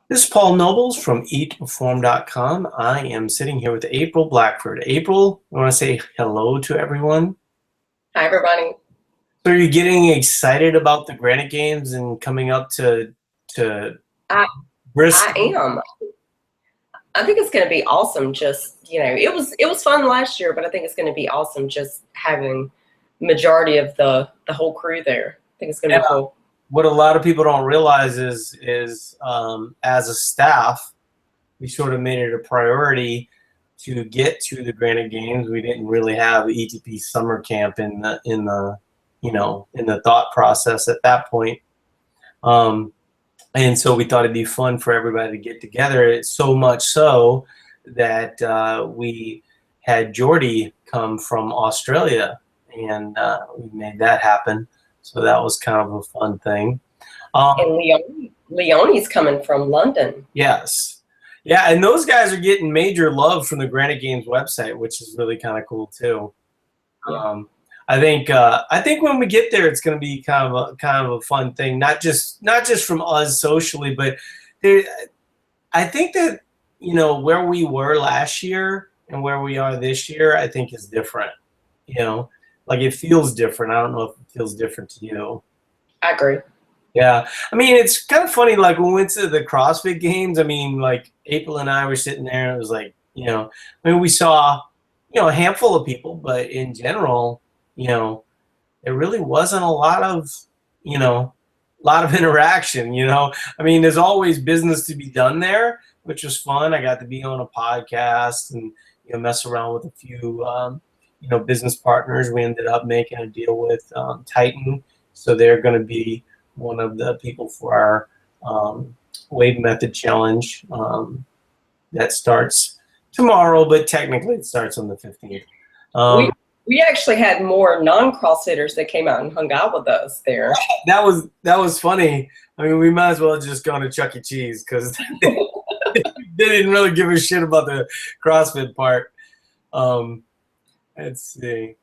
This is Paul Nobles from eatperform.com. I am sitting here with April Blackford. April, I want to say hello to everyone. Hi, everybody. So are you getting excited about the Granite Games and coming up to I I Bristol? am. I think it's going to be awesome. It was fun last year, but I think it's going to be awesome just having majority of the whole crew there. I think it's going to Yeah. be cool. What a lot of people don't realize is as a staff, we sort of made it a priority to get to the Granite Games. We didn't really have ETP summer camp in the thought process at that point. And so we thought it'd be fun for everybody to get together. It's so much so that we had Jordy come from Australia, and we made that happen. So that was kind of a fun thing. And Leonie's coming from London. Yes. Yeah, and those guys are getting major love from the Granite Games website, which is really kind of cool too. Yeah. I think when we get there, it's going to be kind of a fun thing, not just from us socially, but I think that where we were last year and where we are this year, I think is different. Like it feels different. I don't know if it feels different to you. I agree. Yeah, I mean it's kind of funny. Like when we went to the CrossFit Games, I mean, like April and I were sitting there, and it was like, I mean, we saw, a handful of people, but in general, there really wasn't a lot of, interaction. I mean, there's always business to be done there, which was fun. I got to be on a podcast and mess around with a few, business partners. We ended up making a deal with Titan, so they're going to be one of the people for our Wave Method Challenge that starts tomorrow, but technically it starts on the 15th. We actually had more non-CrossFitters that came out and hung out with us there. That was funny. I mean, we might as well have just gone to Chuck E. Cheese because they didn't really give a shit about the CrossFit part. Let's see.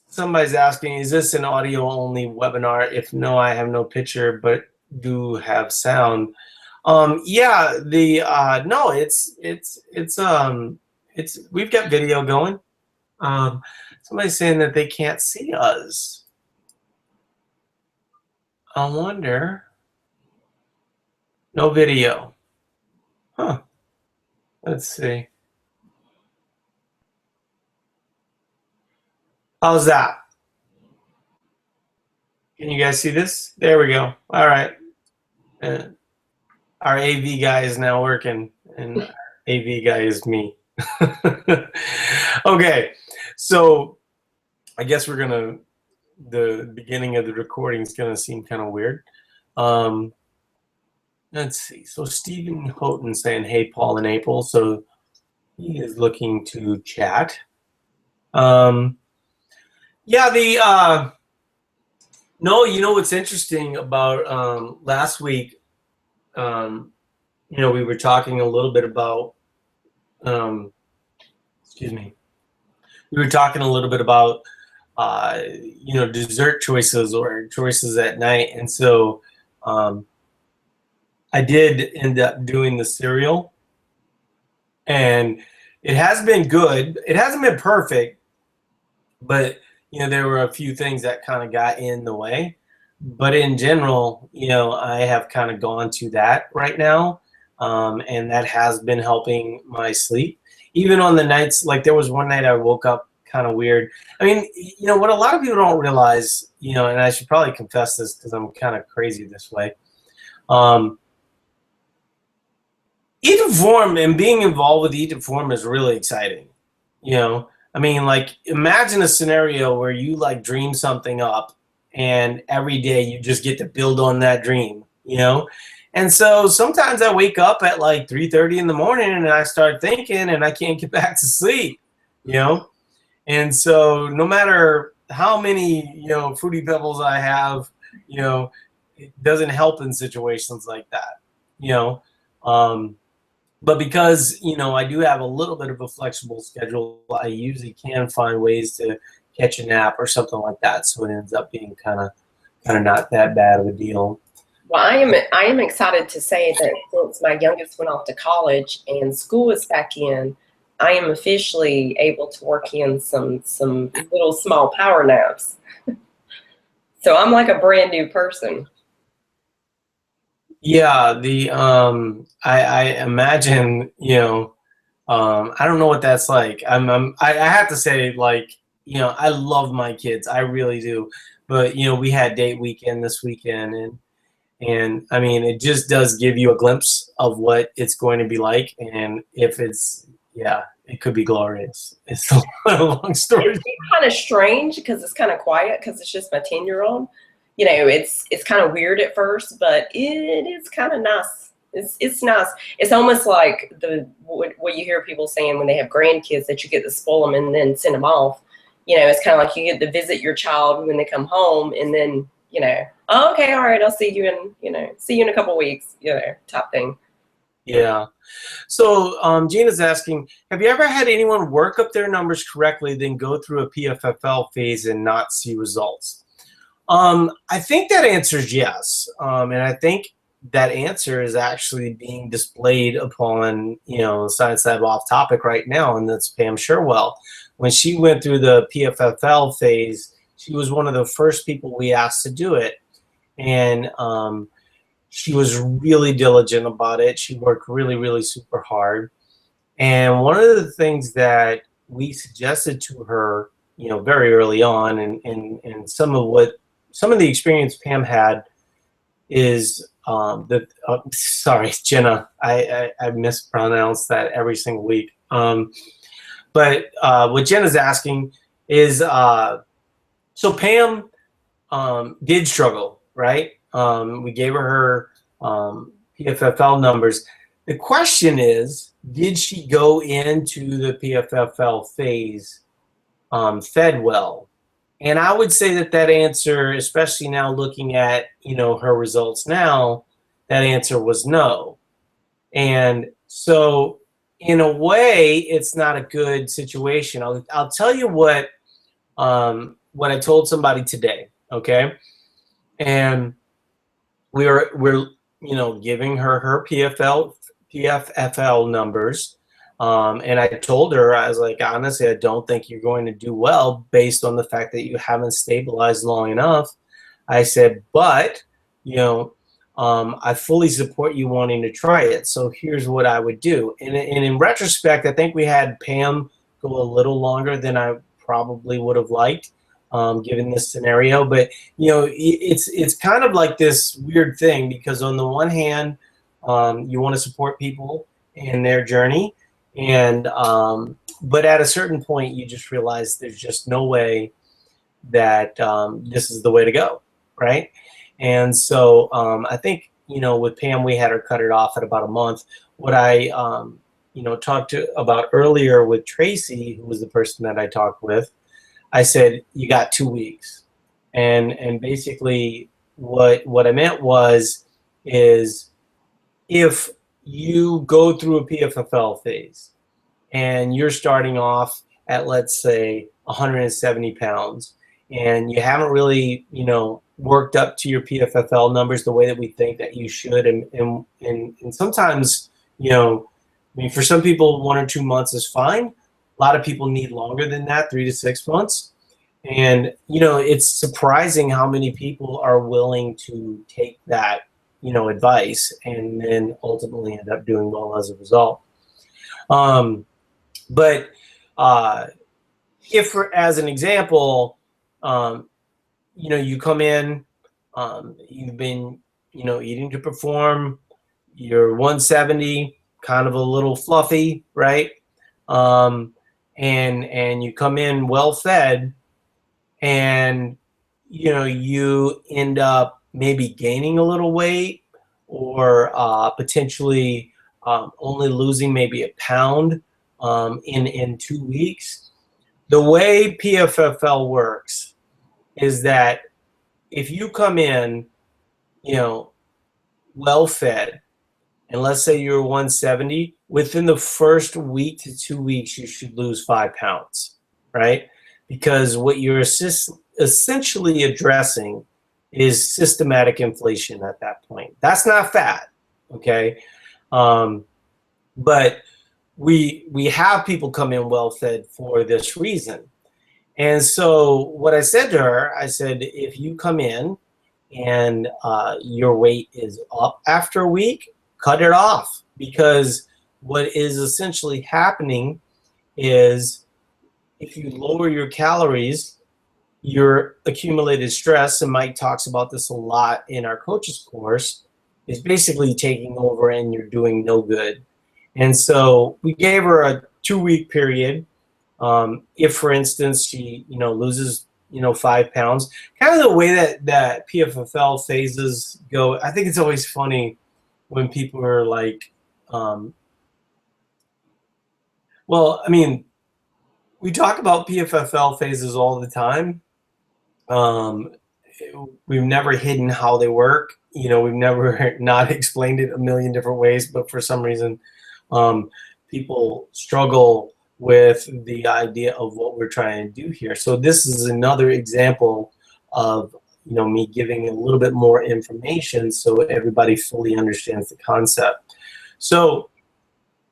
Somebody's asking, is this an audio only webinar? If no, I have no picture, but do have sound. Yeah, no, it's we've got video going. Somebody's saying that they can't see us. I wonder. No video. Huh. Let's see. How's that? Can you guys see this? There we go. All right. Our AV guy is now working, and our AV guy is me. Okay, so I guess the beginning of the recording is gonna seem kind of weird. Let's see. So Stephen Houghton saying, "Hey, Paul and April." So he is looking to chat. Yeah, no, what's interesting about last week, we were talking a little bit about, excuse me, we were talking a little bit about, dessert choices or choices at night. And so I did end up doing the cereal, and it has been good. It hasn't been perfect, but there were a few things that kind of got in the way. But in general, I have kind of gone to that right now, and that has been helping my sleep. Even on the nights, like there was one night I woke up kind of weird. I mean, what a lot of people don't realize, and I should probably confess this because I'm kind of crazy this way. Eat to Form and being involved with Eat to Form is really exciting. I mean, like imagine a scenario where you like dream something up, and every day you just get to build on that dream, And so sometimes I wake up at like 3:30 in the morning and I start thinking and I can't get back to sleep, And so no matter how many, Fruity Pebbles I have, it doesn't help in situations like that, But because, I do have a little bit of a flexible schedule, I usually can find ways to catch a nap or something like that. So it ends up being kind of not that bad of a deal. Well, I am excited to say that since my youngest went off to college and school is back in, I am officially able to work in some little small power naps. So I'm like a brand new person. Yeah, I imagine, I don't know what that's like. I have to say, like, I love my kids. I really do. But, we had date weekend this weekend, and I mean, it just does give you a glimpse of what it's going to be like. And if it's, yeah, it could be glorious. It's a long story. It's kind of strange because it's kind of quiet because it's just my 10-year-old. You know, it's kind of weird at first, but it is kind of nice. It's nice. It's almost like what you hear people saying when they have grandkids, that you get to spoil them and then send them off. You know, it's kind of like you get to visit your child when they come home, and then, oh, okay, all right, I'll see you in a couple weeks, type thing. Yeah. So Gina's asking, have you ever had anyone work up their numbers correctly, then go through a PFFL phase and not see results? I think that answer is yes. And I think that answer is actually being displayed upon, Science Lab Off Topic right now, and that's Pam Sherwell. When she went through the PFFL phase, she was one of the first people we asked to do it. And she was really diligent about it. She worked really, really super hard. And one of the things that we suggested to her, very early on, and some of the experience Pam had is sorry, Jenna, I mispronounce that every single week. But what Jenna's asking is, so Pam did struggle, right? We gave her PFFL numbers. The question is, did she go into the PFFL phase fed well? And I would say that answer, especially now looking at, her results now, that answer was no. And so in a way, it's not a good situation. I'll tell you what I told somebody today, okay? And we're giving her PFFL numbers. And I told her, I was like, honestly, I don't think you're going to do well based on the fact that you haven't stabilized long enough. I said, but, I fully support you wanting to try it. So here's what I would do. And in retrospect, I think we had Pam go a little longer than I probably would have liked, given this scenario. But, it's kind of like this weird thing, because on the one hand, you want to support people in their journey. And but at a certain point, you just realize there's just no way that this is the way to go, right? And so I think, with Pam, we had her cut it off at about a month. What I talked about earlier with Tracy, who was the person that I talked with, I said, you got 2 weeks. And basically what I meant is if you go through a PFFL phase and you're starting off at, let's say, 170 pounds, and you haven't really, worked up to your PFFL numbers the way that we think that you should, and sometimes, I mean, for some people, 1 or 2 months is fine. A lot of people need longer than that, 3 to 6 months. And, it's surprising how many people are willing to take that, advice, and then ultimately end up doing well as a result. But if, as an example, you come in, you've been, eating to perform, you're 170, kind of a little fluffy, right? And you come in well fed, and, you end up maybe gaining a little weight, or potentially only losing maybe a pound in 2 weeks. The way PFFL works is that if you come in, well fed, and let's say you're 170, within the first week to 2 weeks, you should lose 5 pounds, right? Because what you're essentially addressing is systematic inflation at that point. That's not fat, okay? But we have people come in well fed for this reason. And so what I said to her, I said, if you come in and your weight is up after a week, cut it off, because what is essentially happening is if you lower your calories, your accumulated stress, and Mike talks about this a lot in our coaches course, is basically taking over and you're doing no good. And so we gave her a 2-week period. If, for instance, she, loses, 5 pounds, kind of the way that PFFL phases go. I think it's always funny when people are like, well, I mean, we talk about PFFL phases all the time. We've never hidden how they work. We've never not explained it a million different ways, but for some reason, people struggle with the idea of what we're trying to do here. So this is another example of me giving a little bit more information so everybody fully understands the concept. So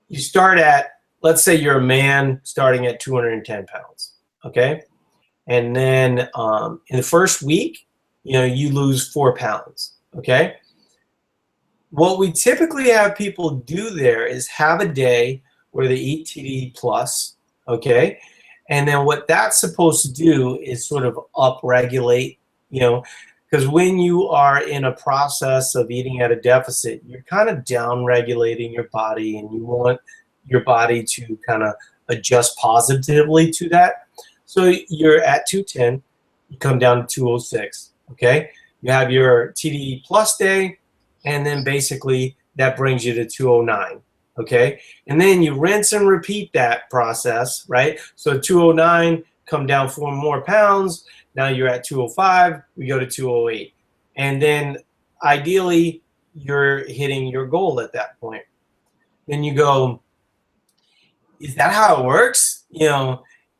you start at, let's say you're a man starting at 210 pounds, okay? And then in the first week, you lose 4 pounds, okay? What we typically have people do there is have a day where they eat TDE plus, okay? And then what that's supposed to do is sort of upregulate, because when you are in a process of eating at a deficit, you're kind of down-regulating your body, and you want your body to kind of adjust positively to that. So you're at 210, you come down to 206, okay? You have your TDE plus day, and then basically that brings you to 209, okay? And then you rinse and repeat that process, right? So 209, come down 4 more pounds, now you're at 205, we go to 208. And then ideally, you're hitting your goal at that point. Then you go, is that how it works?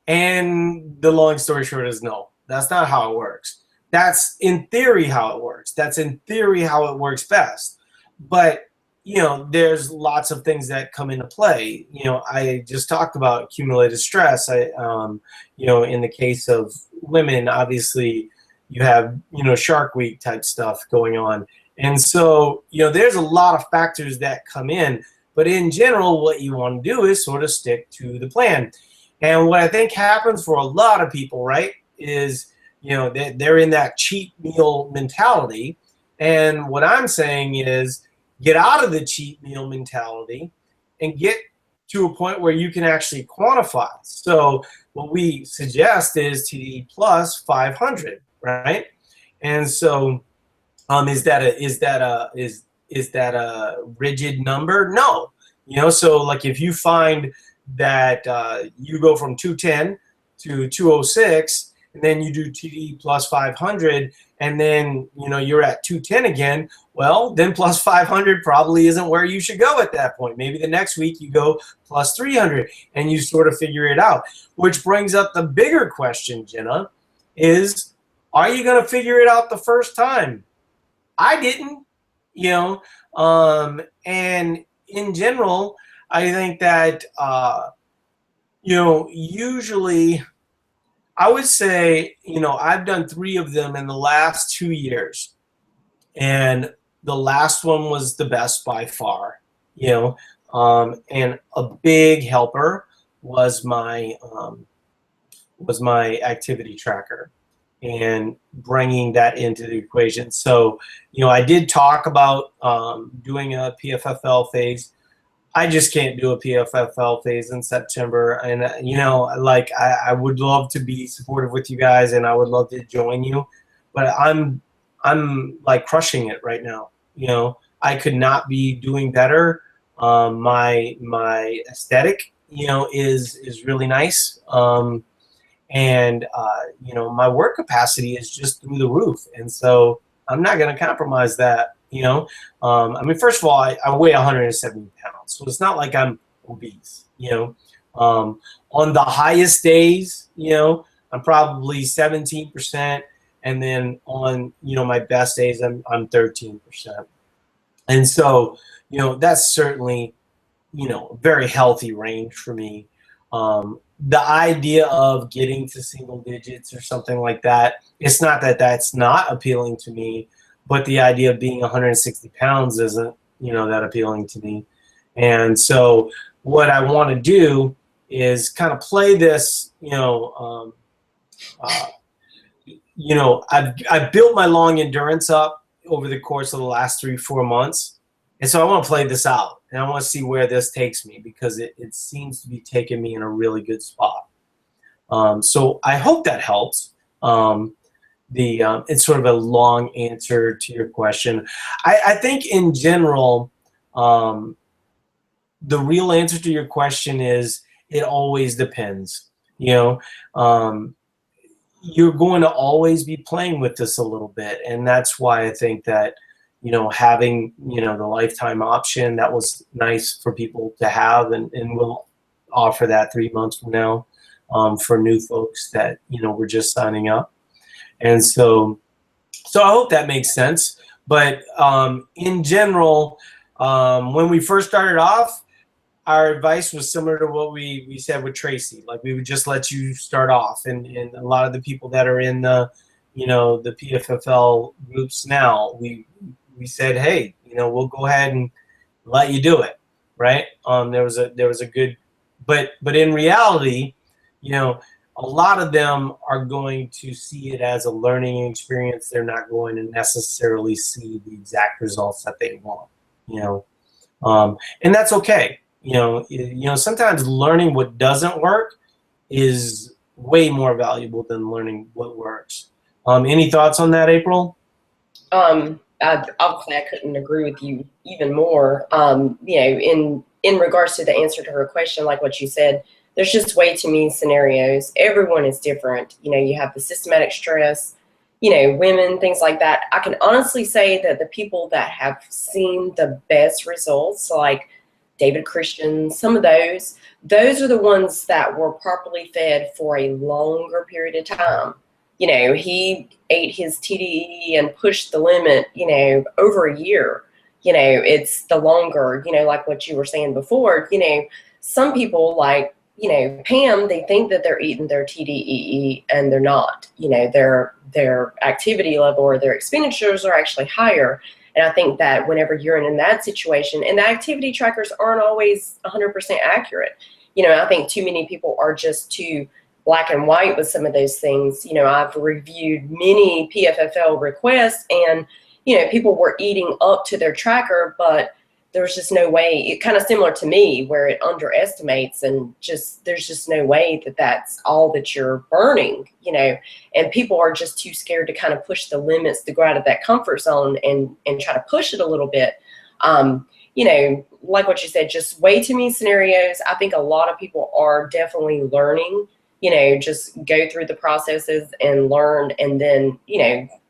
And the long story short is no, that's not how it works. That's in theory how it works. That's in theory how it works best. But, there's lots of things that come into play. I just talked about accumulated stress. In the case of women, obviously you have, Shark Week type stuff going on. And so, there's a lot of factors that come in. But in general, what you want to do is sort of stick to the plan. And what I think happens for a lot of people, right, is, they're in that cheat meal mentality. And what I'm saying is get out of the cheat meal mentality and get to a point where you can actually quantify. So what we suggest is TDE plus 500, right? And so is that a rigid number? No. So like if you find that you go from 210 to 206, and then you do TDE plus 500, and then you're at 210 again, well, then plus 500 probably isn't where you should go at that point. Maybe the next week you go plus 300, and you sort of figure it out. Which brings up the bigger question, Jenna, is are you going to figure it out the first time? I didn't, and in general, I think that, usually I would say, I've done 3 of them in the last 2 years. And the last one was the best by far, and a big helper was my activity tracker and bringing that into the equation. So, I did talk about doing a PFFL phase. I just can't do a PFFL phase in September. And, I would love to be supportive with you guys, and I would love to join you. But I'm like crushing it right now. I could not be doing better. My aesthetic, is really nice. And my work capacity is just through the roof. And so I'm not going to compromise that. First of all, I weigh 170 pounds, so it's not like I'm obese. On the highest days, I'm probably 17%. and then on, my best days, I'm 13%. And so, that's certainly, a very healthy range for me. The idea of getting to single digits or something like that, it's not that that's not appealing to me, but the idea of being 160 pounds isn't, that appealing to me. And so what I want to do is kind of play this, I've built my long endurance up over the course of the last 3-4 months. And so I want to play this out, and I want to see where this takes me, because it seems to be taking me in a really good spot. So I hope that helps. It's sort of a long answer to your question. I think in general, the real answer to your question is it always depends. You're going to always be playing with this a little bit, and that's why I think that having the lifetime option, that was nice for people to have, and we'll offer that 3 months from now for new folks that were just signing up. And so I hope that makes sense. But in general, when we first started off, our advice was similar to what we said with Tracy. Like, we would just let you start off, and a lot of the people that are in the the PFFL groups now, we said, hey, we'll go ahead and let you do it, right? There was a good, but in reality, a lot of them are going to see it as a learning experience. They're not going to necessarily see the exact results that they want, and that's okay. Sometimes learning what doesn't work is way more valuable than learning what works. Any thoughts on that, April? Obviously, I couldn't agree with you even more. In regards to the answer to her question, like what you said, there's just way too many scenarios. Everyone is different. You have the systematic stress, women, things like that. I can honestly say that the people that have seen the best results, like David Christian, some of those are the ones that were properly fed for a longer period of time. He ate his TDE and pushed the limit, over a year. It's the longer, like what you were saying before, some people, like, Pam, they think that they're eating their TDEE and they're not. Their activity level or their expenditures are actually higher. And I think that whenever you're in that situation, and the activity trackers aren't always 100% accurate, I think too many people are just too black and white with some of those things. I've reviewed many PFFL requests, and, people were eating up to their tracker, but there's just no way. It kind of similar to me, where it underestimates, and there's just no way that that's all that you're burning, and people are just too scared to kind of push the limits, to go out of that comfort zone and try to push it a little bit. Like what you said, just way too many scenarios. I think a lot of people are definitely learning, just go through the processes and learn, and then,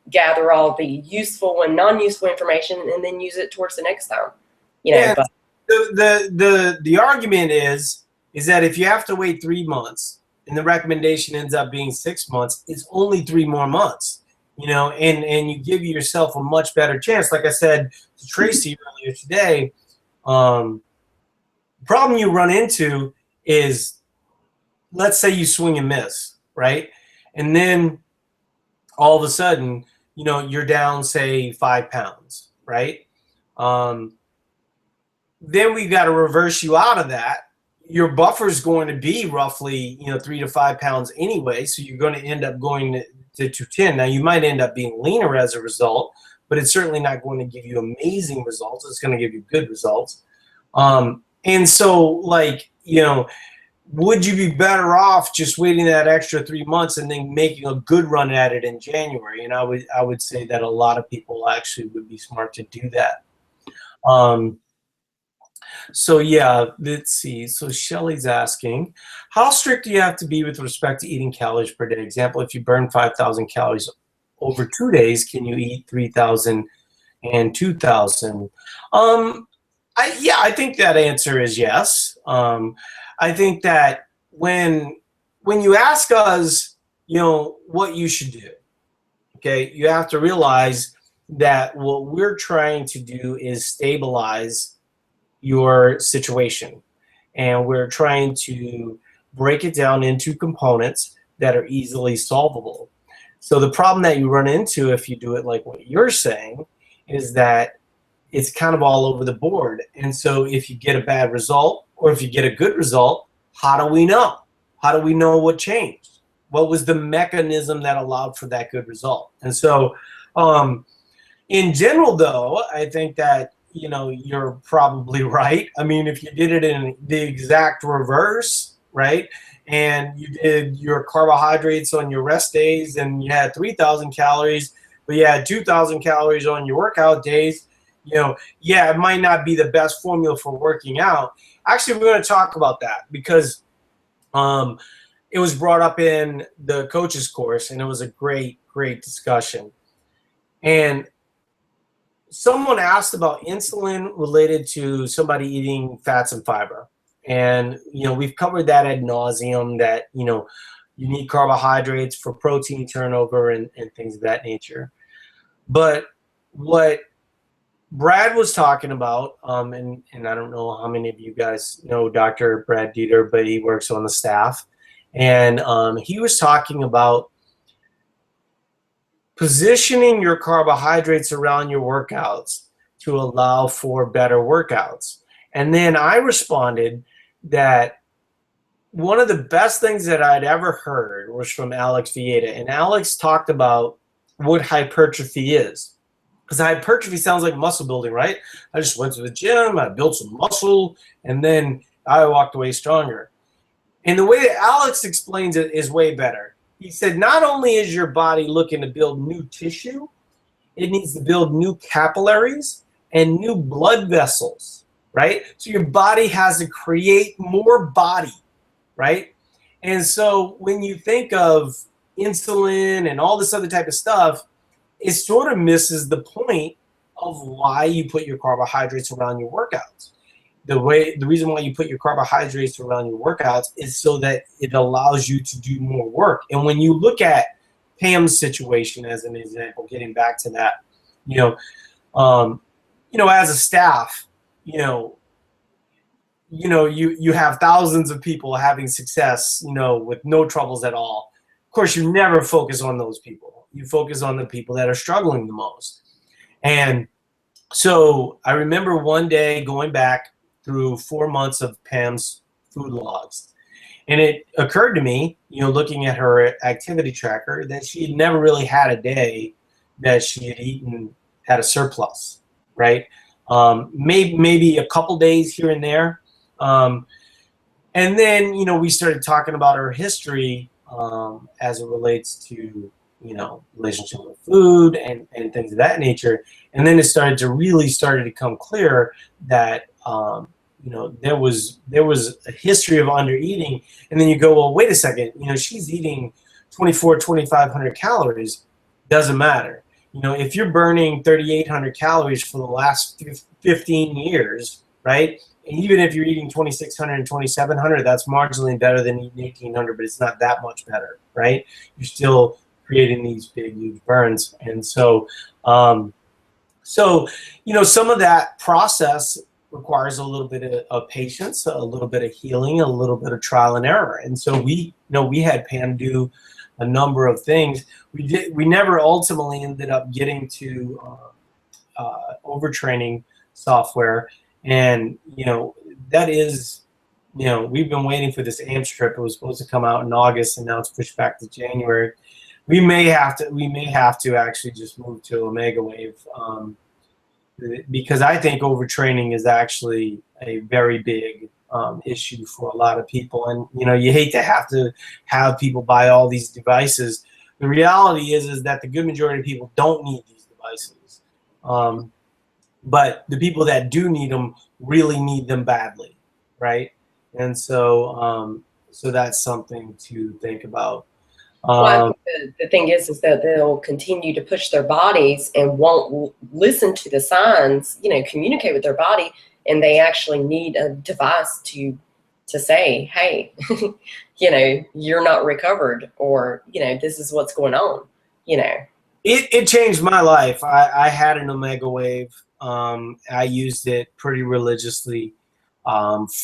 gather all the useful and non-useful information, and then use it towards the next time. But the argument is that if you have to wait 3 months and the recommendation ends up being 6 months, it's only 3 more months, and you give yourself a much better chance. Like I said to Tracy earlier today, the problem you run into is, let's say you swing and miss, right? And then all of a sudden, you're down, say, 5 pounds, right? Then we got to reverse you out of that. Your buffer is going to be roughly, 3 to 5 pounds anyway. So you're going to end up going to 210. Now, you might end up being leaner as a result, but it's certainly not going to give you amazing results. It's going to give you good results. And so, like, would you be better off just waiting that extra 3 months and then making a good run at it in January? And I would say that a lot of people actually would be smart to do that. So yeah, let's see. So Shelly's asking, how strict do you have to be with respect to eating calories per day? Example, if you burn 5,000 calories over 2 days, can you eat 3,000 and 2,000? I think that answer is yes. I think that when you ask us, what you should do, okay, you have to realize that what we're trying to do is stabilize your situation. And we're trying to break it down into components that are easily solvable. So the problem that you run into if you do it like what you're saying is that it's kind of all over the board. And so if you get a bad result or if you get a good result, how do we know? How do we know what changed? What was the mechanism that allowed for that good result? And so in general, though, I think that, you know, you're probably right. I mean, if you did it in the exact reverse, right, and you did your carbohydrates on your rest days and you had 3,000 calories, but you had 2,000 calories on your workout days, you know, yeah, it might not be the best formula for working out. Actually, we're going to talk about that because it was brought up in the coaches course, and it was a great discussion. And someone asked about insulin related to somebody eating fats and fiber. And, you know, we've covered that ad nauseum, that, you know, you need carbohydrates for protein turnover and things of that nature. But what Brad was talking about, and I don't know how many of you guys know Dr. Brad Dieter, but he works on the staff. And he was talking about positioning your carbohydrates around your workouts to allow for better workouts. And then I responded that one of the best things that I'd ever heard was from Alex Vieta. And Alex talked about what hypertrophy is. Because hypertrophy sounds like muscle building, right? I just went to the gym, I built some muscle, and then I walked away stronger. And the way that Alex explains it is way better. He said, not only is your body looking to build new tissue, it needs to build new capillaries and new blood vessels, right? So your body has to create more body, right? And so when you think of insulin and all this other type of stuff, it sort of misses the point of why you put your carbohydrates around your workouts. The reason why you put your carbohydrates around your workouts is so that it allows you to do more work. And when you look at Pam's situation as an example, getting back to that, you know, as a staff, you have thousands of people having success, with no troubles at all. Of course, you never focus on those people. You focus on the people that are struggling the most. And so I remember one day going back through 4 months of Pam's food logs. And it occurred to me, looking at her activity tracker, that she had never really had a day that she had eaten at a surplus, right? Maybe a couple days here and there. And then, we started talking about her history as it relates to, relationship with food and things of that nature. And then it started to come clear that, there was a history of under eating. And then you go, well, wait a second, she's eating 2,500 calories. Doesn't matter. If you're burning 3,800 calories for the last 15 years, right? And even if you're eating 2,600 and 2,700, that's marginally better than eating 1,800, but it's not that much better, right? You're still creating these big, huge burns. And so, some of that process requires a little bit of patience, a little bit of healing, a little bit of trial and error. And so we had Pam do a number of things. We never ultimately ended up getting to overtraining software. And, that is, we've been waiting for this AMP strip. It was supposed to come out in August, and now it's pushed back to January. We may have to actually just move to Omega Wave, because I think overtraining is actually a very big issue for a lot of people. And, you hate to have people buy all these devices. The reality is that the good majority of people don't need these devices. But the people that do need them really need them badly, right? And so so that's something to think about. Well, I think the thing is that they'll continue to push their bodies and won't listen to the signs, communicate with their body, and they actually need a device to say, hey, you're not recovered, or, this is what's going on, It changed my life. I had an Omega Wave. I used it pretty religiously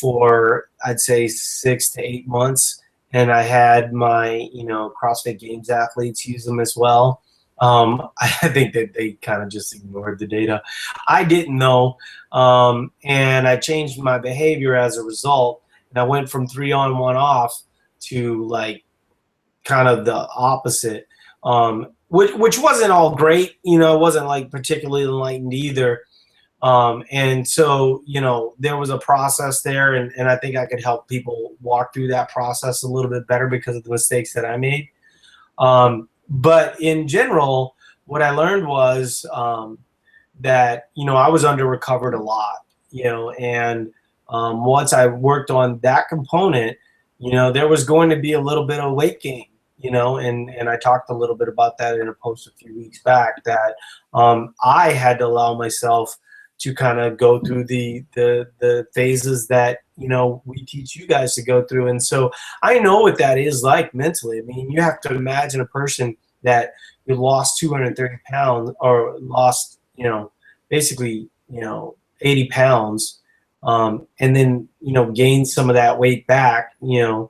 for, I'd say, 6 to 8 months, and I had my CrossFit Games athletes use them as well. I think that they kind of just ignored the data. I didn't know, and I changed my behavior as a result. And I went from 3 on, 1 off to like kind of the opposite, which wasn't all great. It wasn't like particularly enlightened either. And so, there was a process there, and I think I could help people walk through that process a little bit better because of the mistakes that I made. But in general, what I learned was that, I was under recovered a lot, and once I worked on that component, there was going to be a little bit of weight gain, and I talked a little bit about that in a post a few weeks back, that I had to allow myself to kind of go through the phases that we teach you guys to go through. And so I know what that is like mentally. I mean, you have to imagine a person that you lost 230 pounds or lost basically 80 pounds, and then gain some of that weight back, and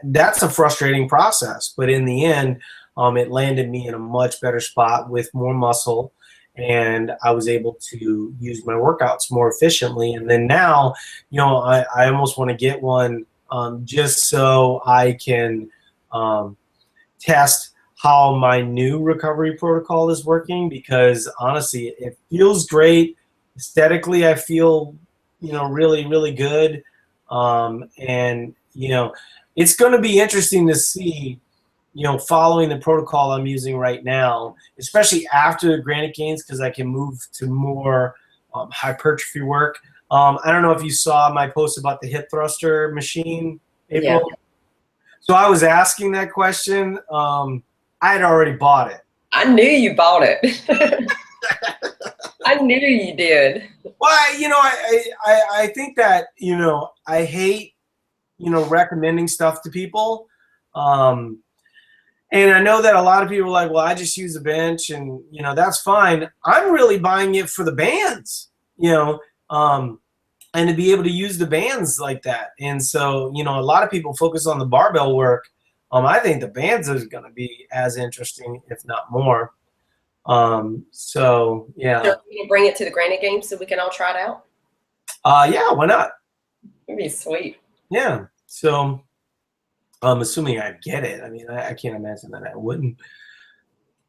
that's a frustrating process. But in the end, it landed me in a much better spot with more muscle, and I was able to use my workouts more efficiently. And then now, I almost want to get one, just so I can test how my new recovery protocol is working, because honestly, it feels great. Aesthetically, I feel, really, really good. And, it's going to be interesting to see, following the protocol I'm using right now, especially after the granite gains, because I can move to more hypertrophy work. I don't know if you saw my post about the hip thruster machine, Yeah. April. So I was asking that question. I had already bought it. I knew you bought it. I knew you did. Well, I think that, I hate, recommending stuff to people. And I know that a lot of people are like, well, I just use a bench, and, that's fine. I'm really buying it for the bands, and to be able to use the bands like that. And so, a lot of people focus on the barbell work. I think the bands is going to be as interesting, if not more. So, yeah. So you bring it to the granite games so we can all try it out? Yeah, why not? It'd be sweet. Yeah. So, assuming I get it. I mean, I can't imagine that I wouldn't.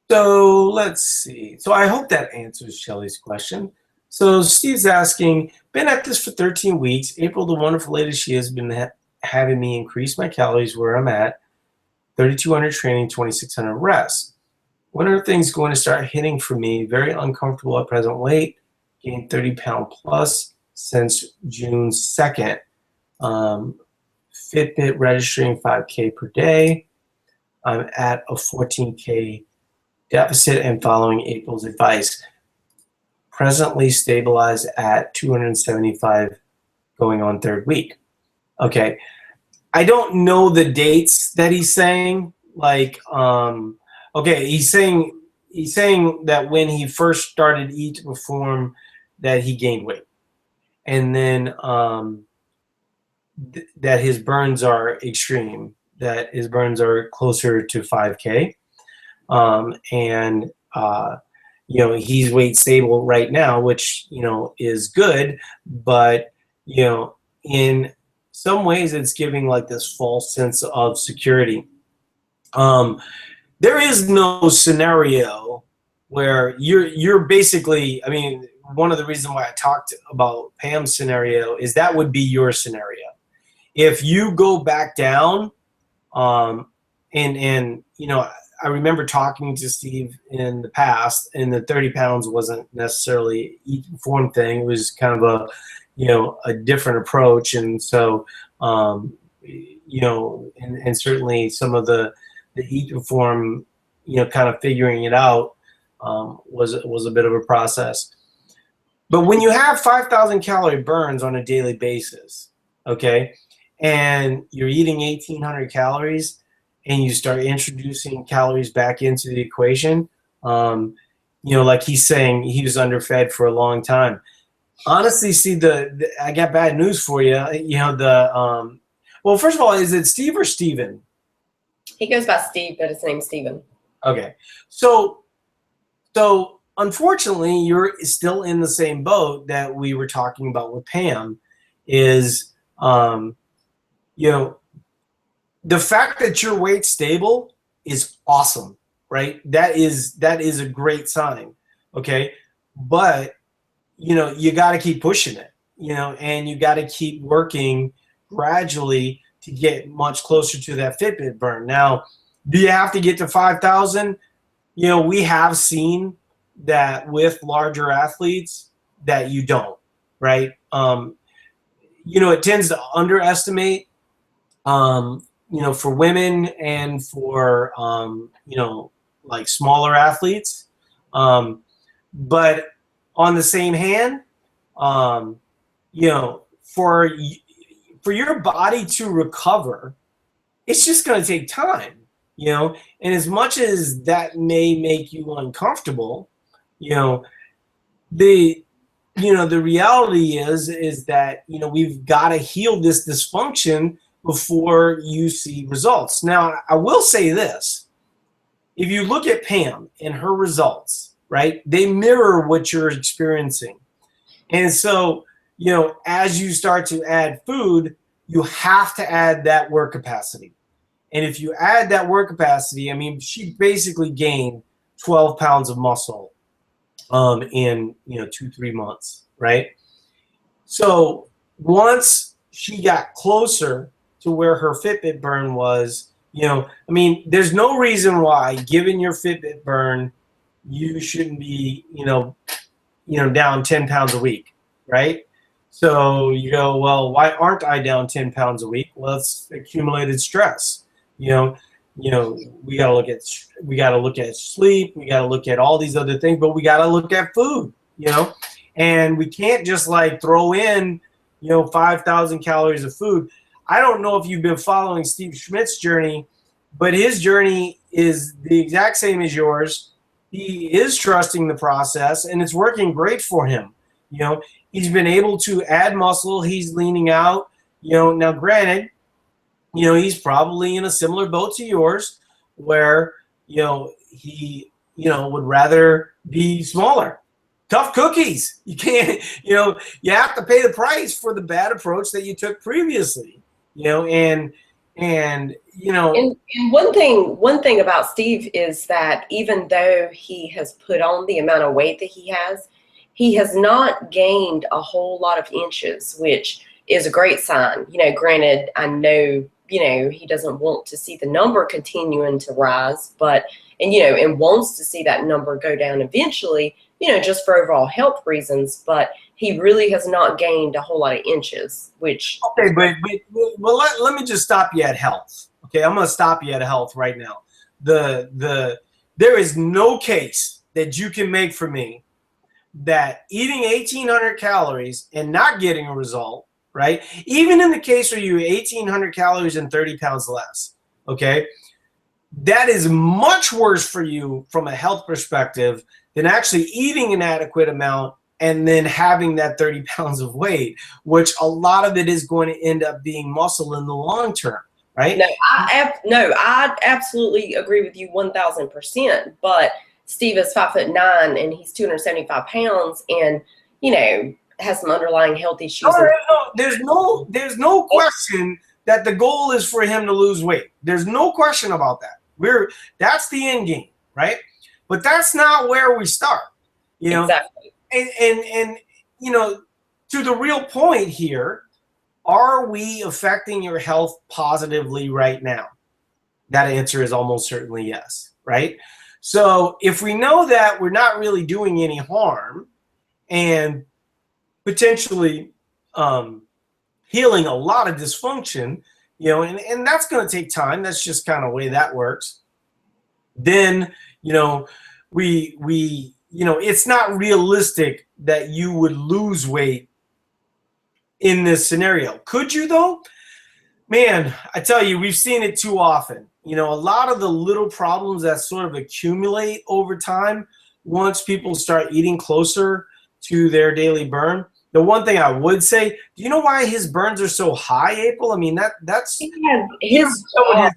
So let's see. So I hope that answers Shelly's question. So Steve's asking, been at this for 13 weeks. April, the wonderful lady she has, been having me increase my calories where I'm at. 3,200 training, 2,600 rest. When are things going to start hitting for me? Very uncomfortable at present weight. Gained 30 pound plus since June 2nd. Fitbit registering 5K per day. I'm at a 14K deficit and following April's advice. Presently stabilized at 275 going on third week. Okay. I don't know the dates that he's saying. Like, okay, he's saying that when he first started Eat to Perform, that he gained weight. And then that his burns are extreme, that his burns are closer to 5K. And he's weight stable right now, which is good, but in some ways it's giving like this false sense of security. There is no scenario where you're basically, I mean, one of the reasons why I talked about Pam's scenario is that would be your scenario. If you go back down, and I remember talking to Steve in the past, and the 30 pounds wasn't necessarily Eat to Perform thing. It was kind of a different approach. And so, and certainly some of the Eat to Perform, kind of figuring it out, was a bit of a process. But when you have 5,000 calorie burns on a daily basis, okay, and you're eating 1,800 calories, and you start introducing calories back into the equation, like he's saying, he was underfed for a long time. Honestly, see, I got bad news for you. Well, first of all, is it Steve or Steven? He goes by Steve, but his name's Steven. Okay. So unfortunately, you're still in the same boat that we were talking about with Pam, is, the fact that your weight's stable is awesome, right? That is a great sign. Okay. But, you got to keep pushing it, and you got to keep working gradually to get much closer to that Fitbit burn. Now, do you have to get to 5,000? We have seen that with larger athletes that you don't, right? It tends to underestimate, for women and for, like smaller athletes. But on the same hand, for your body to recover, it's just going to take time, and as much as that may make you uncomfortable, the reality is that, we've got to heal this dysfunction before you see results. Now, I will say this. If you look at Pam and her results, right, they mirror what you're experiencing. And so, as you start to add food, you have to add that work capacity. And if you add that work capacity, I mean, she basically gained 12 pounds of muscle in 2-3 months, right? So once she got closer to where her Fitbit burn was, there's no reason why, given your Fitbit burn, you shouldn't be, down 10 pounds a week, right? So you go, well, why aren't I down 10 pounds a week? Well, it's accumulated stress. We got to look at sleep. We got to look at all these other things, but we got to look at food, and we can't just like throw in, 5,000 calories of food. I don't know if you've been following Steve Schmidt's journey, but his journey is the exact same as yours. He is trusting the process, and it's working great for him. He's been able to add muscle. He's leaning out. Now granted, he's probably in a similar boat to yours, where he would rather be smaller. Tough cookies. You can't. You have to pay the price for the bad approach that you took previously. And one thing about Steve is that even though he has put on the amount of weight that he has not gained a whole lot of inches, which is a great sign. Granted, I know, he doesn't want to see the number continuing to rise, and wants to see that number go down eventually, just for overall health reasons, but he really has not gained a whole lot of inches, which. Okay, but let me just stop you at health. Okay, I'm going to stop you at health right now. There is no case that you can make for me that eating 1,800 calories and not getting a result, right? Even in the case where you 1,800 calories and 30 pounds less, okay? That is much worse for you from a health perspective than actually eating an adequate amount and then having that 30 pounds of weight, which a lot of it is going to end up being muscle in the long term, right? I absolutely agree with you 1,000%. But Steve is 5'9" and he's 275 pounds, and has some underlying health issues. No, there's no question that the goal is for him to lose weight. There's no question about that. That's the end game, right? But that's not where we start. Exactly. And to the real point here, are we affecting your health positively right now? That answer is almost certainly yes, right? So if we know that we're not really doing any harm and potentially healing a lot of dysfunction, and that's going to take time. That's just kind of the way that works. Then, it's not realistic that you would lose weight in this scenario. Could you though? Man, I tell you, we've seen it too often. you know, a lot of the little problems that sort of accumulate over time, once people start eating closer to their daily burn. The one thing I would say, do you know why his burns are so high, April? I mean, that's His someone job,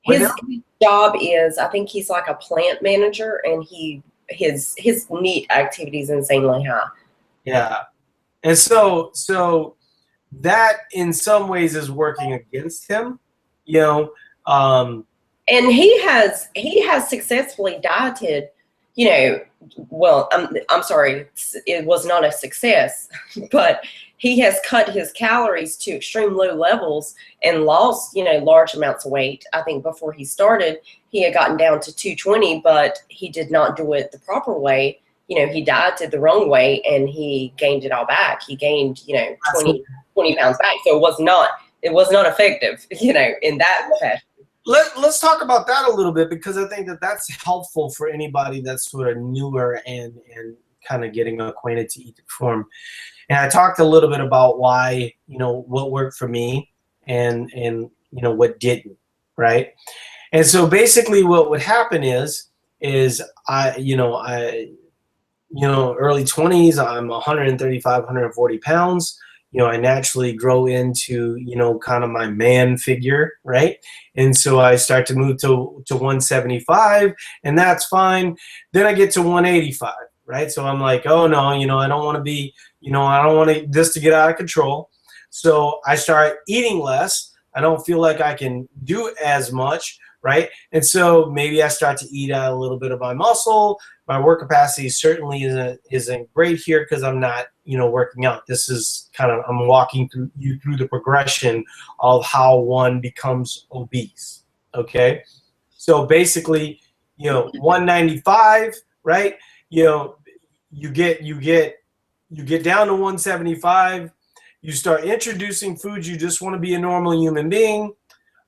who's his job is, I think he's like a plant manager, and his meat activity is insanely high. yeah. And so that in some ways is working against him, you know. And he has successfully dieted, you know, well, I'm sorry, it was not a success, but he has cut his calories to extreme low levels and lost, you know, large amounts of weight. I think before he started, he had gotten down to 220, but he did not do it the proper way. You know, he dieted the wrong way and he gained it all back. He gained, you know, 20 pounds back. So it was not effective, you know, in that fashion. Let's talk about that a little bit, because I think that that's helpful for anybody that's sort of newer and kind of getting acquainted to Eat to Perform. And I talked a little bit about why, you know, what worked for me and you know, what didn't, right? And so basically what would happen is I early 20s, I'm 135, 140 pounds. You know, I naturally grow into, you know, kind of my man figure, right? And so I start to move to 175, and that's fine. Then I get to 185, right? So I'm like, oh no, you know, I don't want to be, you know, I don't want this to get out of control. So I start eating less. I don't feel like I can do as much, right? And so maybe I start to eat out a little bit of my muscle. My work capacity certainly isn't great here because I'm not, you know, working out. This is kind of, I'm walking you through the progression of how one becomes obese. Okay, so basically, you know, 195, right? You know, you get down to 175. You start introducing foods. You just want to be a normal human being.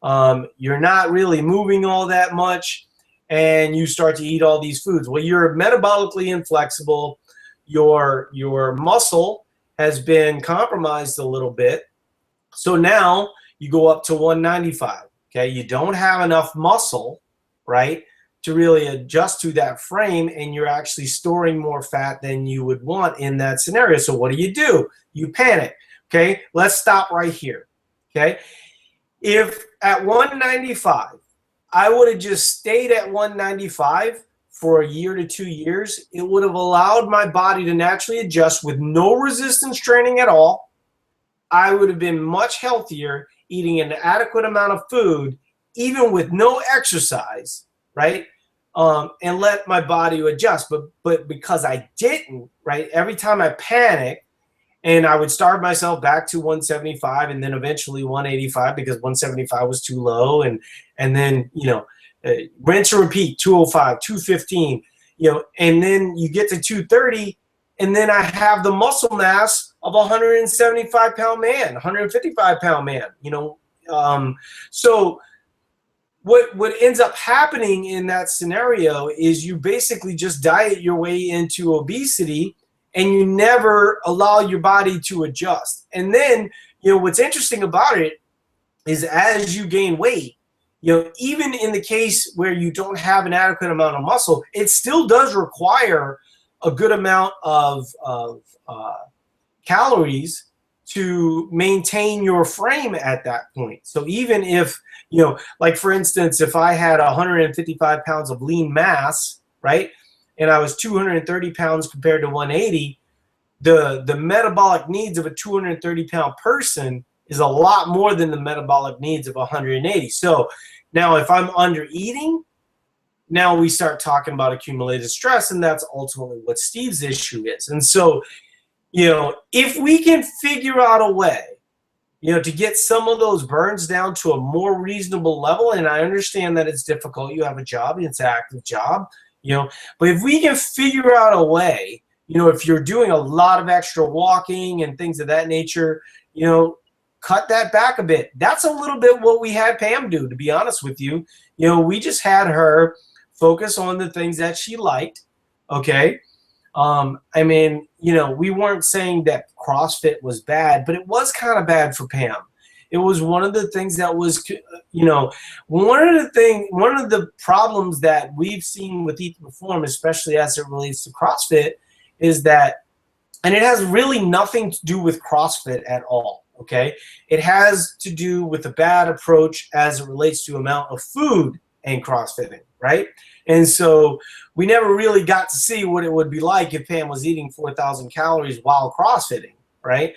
You're not really moving all that much, and you start to eat all these foods. Well, you're metabolically inflexible. Your muscle has been compromised a little bit. So now you go up to 195. Okay, you don't have enough muscle, right, to really adjust to that frame, and you're actually storing more fat than you would want in that scenario. So what do? You panic. Okay, let's stop right here. Okay, if at 195, I would have just stayed at 195 for a year to 2 years, it would have allowed my body to naturally adjust with no resistance training at all. I would have been much healthier, eating an adequate amount of food, even with no exercise, right? And let my body adjust. But because I didn't, right, every time I panicked, and I would starve myself back to 175 and then eventually 185 because 175 was too low. And then, you know, rinse and repeat, 205, 215, you know, and then you get to 230, and then I have the muscle mass of a 175-pound man, 155-pound man, you know. So what ends up happening in that scenario is you basically just diet your way into obesity, and you never allow your body to adjust. And then, you know, what's interesting about it is as you gain weight, you know, even in the case where you don't have an adequate amount of muscle, it still does require a good amount of calories to maintain your frame at that point. So even if, you know, like for instance, if I had 155 pounds of lean mass, right, and I was 230 pounds compared to 180, the metabolic needs of a 230-pound person is a lot more than the metabolic needs of 180. So now if I'm under eating, now we start talking about accumulated stress, and that's ultimately what Steve's issue is. And so, you know, if we can figure out a way, you know, to get some of those burns down to a more reasonable level, and I understand that it's difficult. You have a job, it's an active job, you know, but if we can figure out a way, you know, if you're doing a lot of extra walking and things of that nature, you know, cut that back a bit. That's a little bit what we had Pam do, to be honest with you. You know, we just had her focus on the things that she liked, okay? I mean, you know, we weren't saying that CrossFit was bad, but it was kind of bad for Pam. It was one of the things that was, one of the problems that we've seen with Eat to Perform, especially as it relates to CrossFit, is that, and it has really nothing to do with CrossFit at all, okay? It has to do with a bad approach as it relates to amount of food and CrossFitting, right? And so we never really got to see what it would be like if Pam was eating 4,000 calories while CrossFitting, right?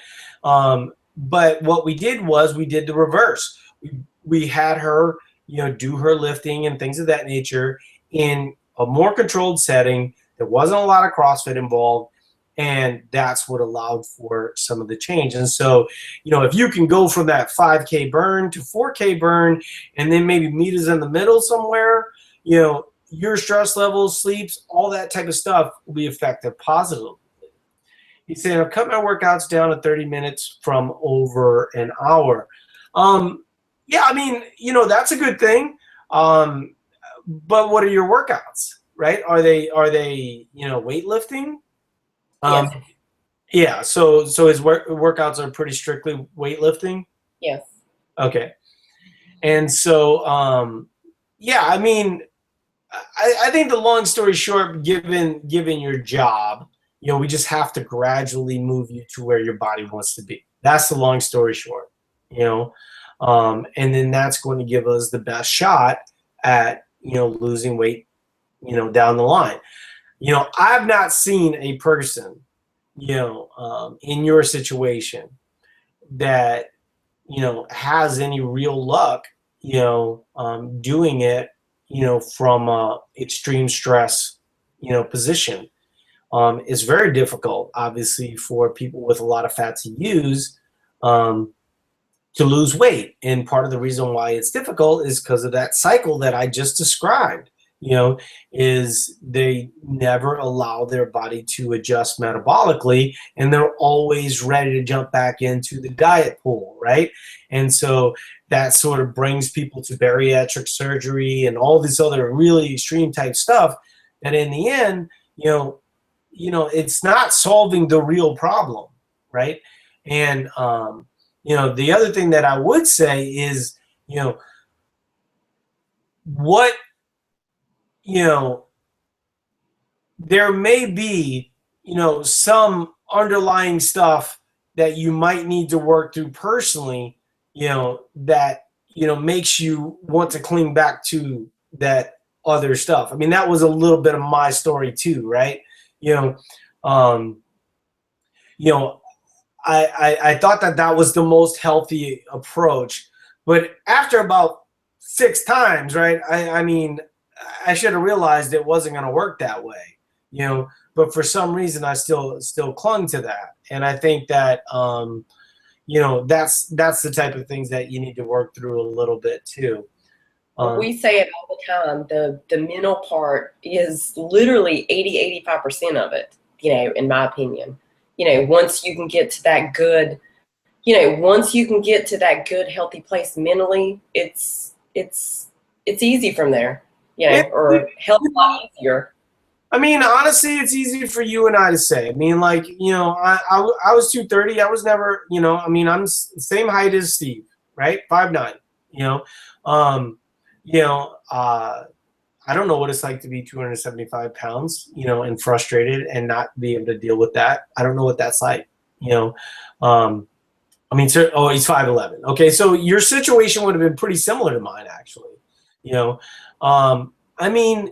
But what we did was we did the reverse. We had her, do her lifting and things of that nature in a more controlled setting. There wasn't a lot of CrossFit involved, and that's what allowed for some of the change. And so, if you can go from that 5K burn to 4K burn, and then maybe meet us in the middle somewhere, your stress levels, sleeps, all that type of stuff will be affected positively. He said, I've cut my workouts down to 30 minutes from over an hour. Yeah, I mean, that's a good thing. But what are your workouts, right? Are they weightlifting? Yes. Yeah, so his workouts are pretty strictly weightlifting? Yes. Okay. And so, yeah, I mean, I think the long story short, given your job, we just have to gradually move you to where your body wants to be. That's the long story short, and then that's going to give us the best shot at, losing weight, down the line. I've not seen a person, in your situation that, has any real luck, doing it, from a extreme stress, position. It's very difficult, obviously, for people with a lot of fat to use to lose weight. And part of the reason why it's difficult is because of that cycle that I just described, is they never allow their body to adjust metabolically, and they're always ready to jump back into the diet pool, right? And so that sort of brings people to bariatric surgery and all this other really extreme type stuff that in the end, it's not solving the real problem, right? And, the other thing that I would say is, what, there may be, some underlying stuff that you might need to work through personally, that, makes you want to cling back to that other stuff. I mean, that was a little bit of my story too, right? I thought that was the most healthy approach, but after about 6 times, right? I mean, I should have realized it wasn't going to work that way, but for some reason I still clung to that. And I think that, that's the type of things that you need to work through a little bit too. We say it all the time. The mental part is literally 80-85% of it, in my opinion. Once you can get to that good, healthy place mentally, it's easy from there, or a hell of a lot easier. I mean, honestly, it's easy for you and I to say. I mean, like, I was 230. I was never, I mean, I'm the same height as Steve, right? 5'9", I don't know what it's like to be 275 pounds, and frustrated and not be able to deal with that. I don't know what that's like, I mean, he's 5'11". Okay, so your situation would have been pretty similar to mine, actually. I mean,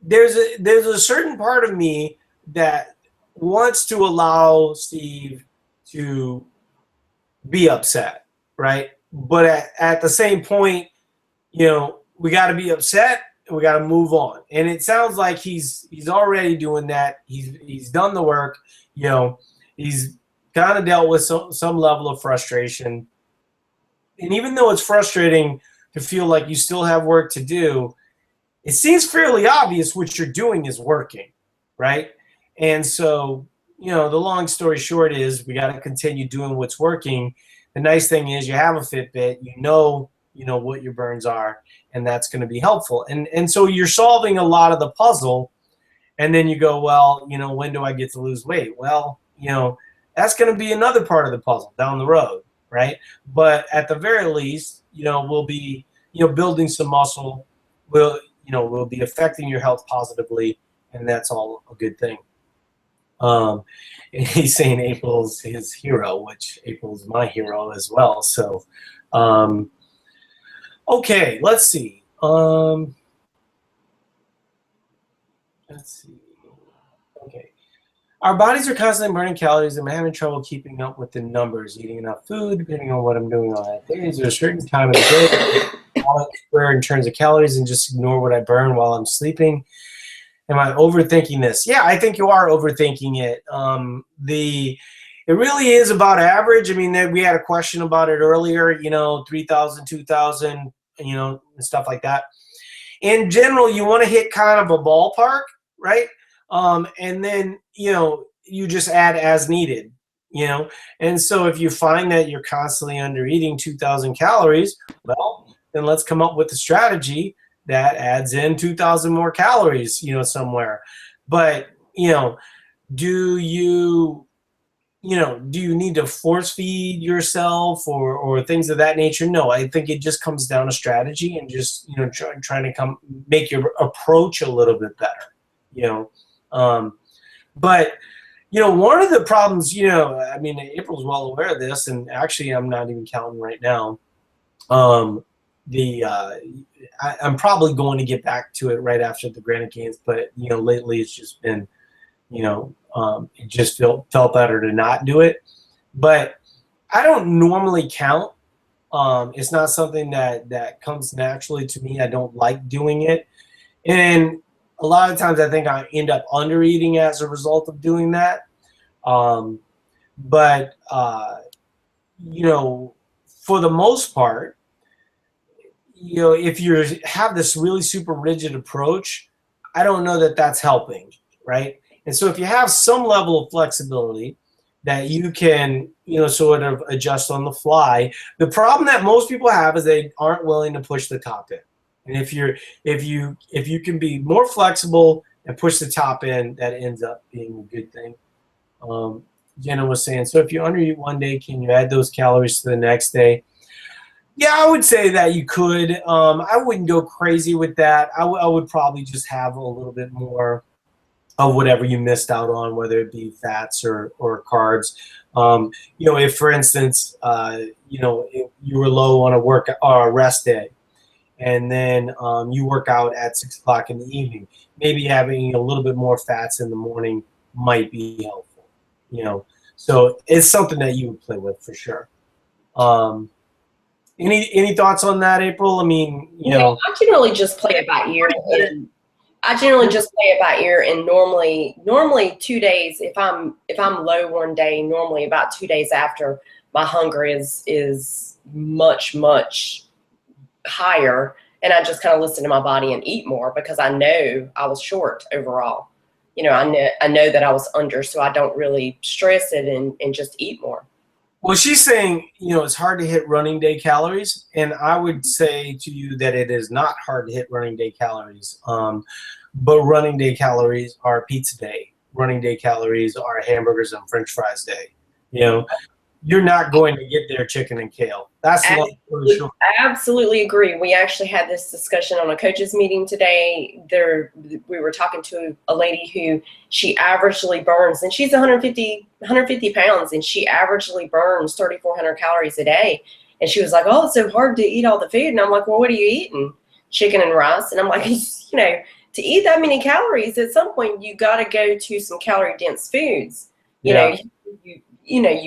there's a certain part of me that wants to allow Steve to be upset, right? But at the same point, we got to be upset and we got to move on. And it sounds like he's already doing that. He's done the work. He's kind of dealt with some level of frustration. And even though it's frustrating to feel like you still have work to do, it seems fairly obvious what you're doing is working, right? And so, the long story short is we got to continue doing what's working. The nice thing is you have a Fitbit, you know what your burns are, and that's going to be helpful. And so you're solving a lot of the puzzle, and then you go, well, when do I get to lose weight? Well, that's going to be another part of the puzzle down the road, right? But at the very least, we'll be, building some muscle. Will be affecting your health positively, and that's all a good thing. And he's saying April's his hero, which April's my hero as well. So, okay, let's see. Okay. Our bodies are constantly burning calories, and I'm having trouble keeping up with the numbers, eating enough food, depending on what I'm doing on that day. Is there a certain time of the day where in terms of calories and just ignore what I burn while I'm sleeping? Am I overthinking this? Yeah, I think you are overthinking it. It really is about average. I mean, we had a question about it earlier, 3,000, 2,000, and stuff like that. In general, you want to hit kind of a ballpark, right? And then, you just add as needed, And so if you find that you're constantly under eating 2,000 calories, well, then let's come up with a strategy that adds in 2,000 more calories, somewhere. But, do you need to force feed yourself or things of that nature? No, I think it just comes down to strategy and just, trying to make your approach a little bit better, but, one of the problems, I mean, April's well aware of this, and actually I'm not even counting right now. I'm probably going to get back to it right after the Granite Games, but, lately it's just been, it just felt better to not do it. But I don't normally count. It's not something that comes naturally to me. I don't like doing it. And a lot of times I think I end up under eating as a result of doing that. But for the most part, if you have this really super rigid approach, I don't know that that's helping, right? And so if you have some level of flexibility that you can, sort of adjust on the fly, the problem that most people have is they aren't willing to push the top end. And if you can be more flexible and push the top end, that ends up being a good thing. Jenna was saying, so if you undereat one day, can you add those calories to the next day? Yeah, I would say that you could. I wouldn't go crazy with that. I would probably just have a little bit more of whatever you missed out on, whether it be fats or carbs. If for instance, if you were low on a rest day, and then you work out at 6 o'clock in the evening, maybe having a little bit more fats in the morning might be helpful. So it's something that you would play with for sure. Any thoughts on that, April? I mean, I generally just play it by ear. And normally 2 days, if I'm low one day, normally about 2 days after, my hunger is much higher, and I just kind of listen to my body and eat more because I know I was short overall. I know that I was under, so I don't really stress it and just eat more. Well, she's saying, it's hard to hit running day calories, and I would say to you that it is not hard to hit running day calories. But running day calories are pizza day. Running day calories are hamburgers and French fries day. You're not going to get there chicken and kale. That's for sure. I absolutely agree. We actually had this discussion on a coaches meeting today. We were talking to a lady who she averagely burns, and she's 150 pounds, and she averagely burns 3,400 calories a day. And she was like, "Oh, it's so hard to eat all the food." And I'm like, "Well, what are you eating? Chicken and rice?" And I'm like, to eat that many calories, at some point you got to go to some calorie dense foods. You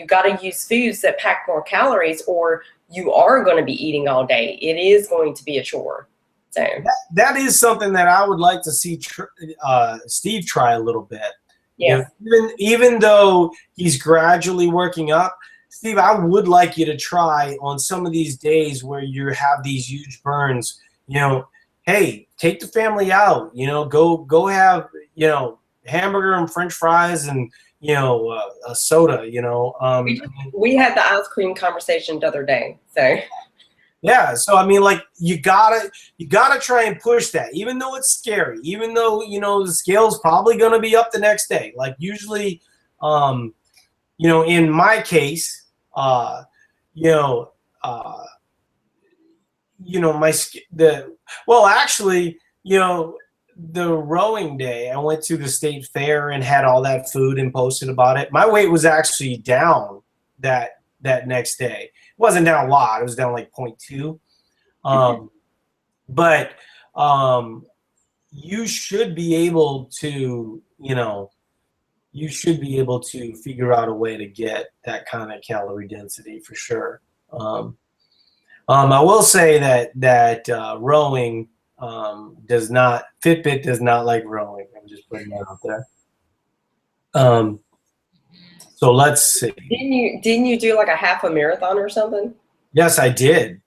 got to use foods that pack more calories, or you are going to be eating all day. It is going to be a chore. So that is something that I would like to see Steve try a little bit. Yeah. Even though he's gradually working up, Steve, I would like you to try on some of these days where you have these huge burns. Hey, take the family out. Go have hamburger and French fries and a soda. We had the ice cream conversation the other day. So yeah, so I mean, like you gotta try and push that, even though it's scary, even though the scale's probably gonna be up the next day. Like usually, in my case, you know, uh, you know, well, actually, you know, the rowing day, I went to the state fair and had all that food and posted about it. My weight was actually down that next day. It wasn't down a lot. It was down like 0.2. But um, you should be able to, you know, you should be able to figure out a way to get that kind of calorie density for sure. I will say that rowing does not Fitbit does not like rowing. I'm just putting that out there. So let's see. Didn't you do like a half a marathon or something? Yes, I did.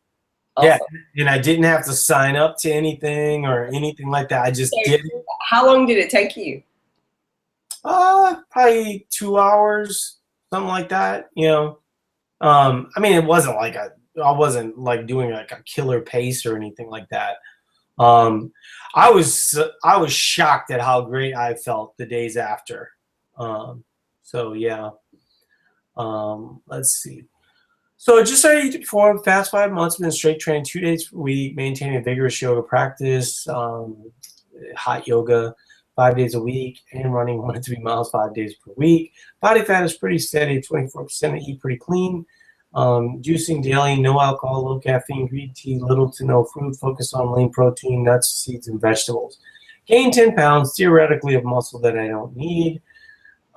Awesome. Yeah, and I didn't have to sign up to anything or anything like that. I just did it. How long did it take you? Probably 2 hours, something like that. You know, I mean, it wasn't like I wasn't like doing like a killer pace or anything like that. I was shocked at how great I felt the days after. So yeah. Let's see. So just started to perform past 5 months, been straight training 2 days per week, maintaining a vigorous yoga practice, hot yoga 5 days a week, and running 1 to 3 miles 5 days per week. Body fat is pretty steady, 24%. I eat pretty clean. Juicing daily, no alcohol, low caffeine, green tea, little to no fruit, focus on lean protein, nuts, seeds, and vegetables. Gain 10 pounds, theoretically, of muscle that I don't need.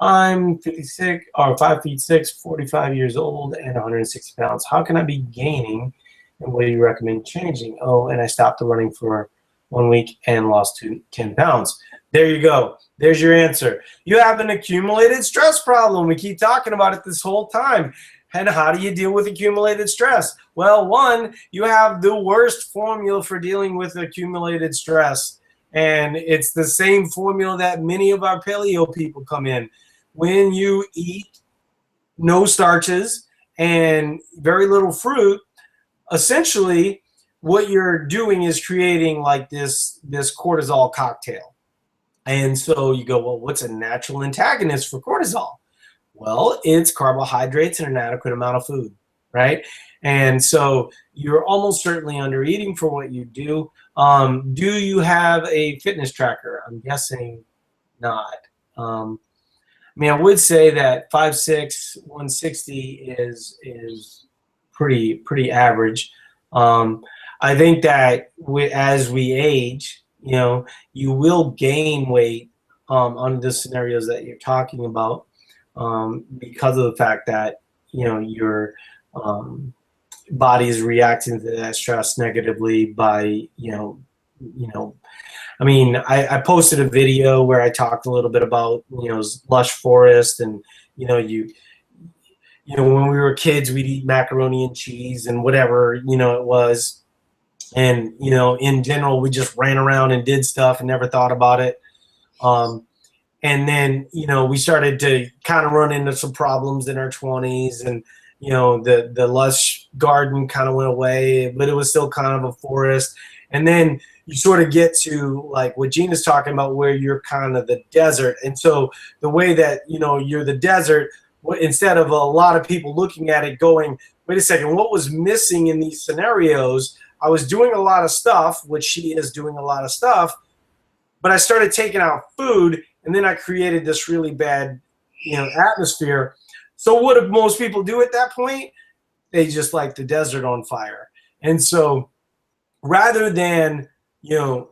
I'm 56 or 5'6", 45 years old, and 160 pounds. How can I be gaining, and what do you recommend changing? Oh, and I stopped the running for 1 week and lost 10 pounds. There you go. There's your answer. You have an accumulated stress problem. We keep talking about it this whole time. And how do you deal with accumulated stress? Well, one, you have the worst formula for dealing with accumulated stress. And it's the same formula that many of our paleo people come in. When you eat no starches and very little fruit, essentially what you're doing is creating like this cortisol cocktail. And so you go, well, what's a natural antagonist for cortisol? Well, it's carbohydrates and an adequate amount of food, right? And so you're almost certainly under eating for what you do. Do you have a fitness tracker? I'm guessing not. I mean, I would say that 5'6", 160 is pretty average. I think that as we age, you know, you will gain weight under the scenarios that you're talking about because of the fact that, you know, your body is reacting to that stress negatively by, you know, I mean, I posted a video where I talked a little bit about, you know, lush forest and, you know, when we were kids, we'd eat macaroni and cheese and whatever, you know, it was. And, you know, in general, we just ran around and did stuff and never thought about it. And then, you know, we started to kind of run into some problems in our 20s and, you know, the lush garden kind of went away, but it was still kind of a forest. And then you sort of get to like what Gina's talking about where you're kind of the desert. And so the way that, you know, you're the desert, instead of a lot of people looking at it going, wait a second, what was missing in these scenarios? I was doing a lot of stuff, which she is doing a lot of stuff, but I started taking out food and then I created this really bad, you know, atmosphere. So what do most people do at that point? They just light the desert on fire. And so rather than, you know,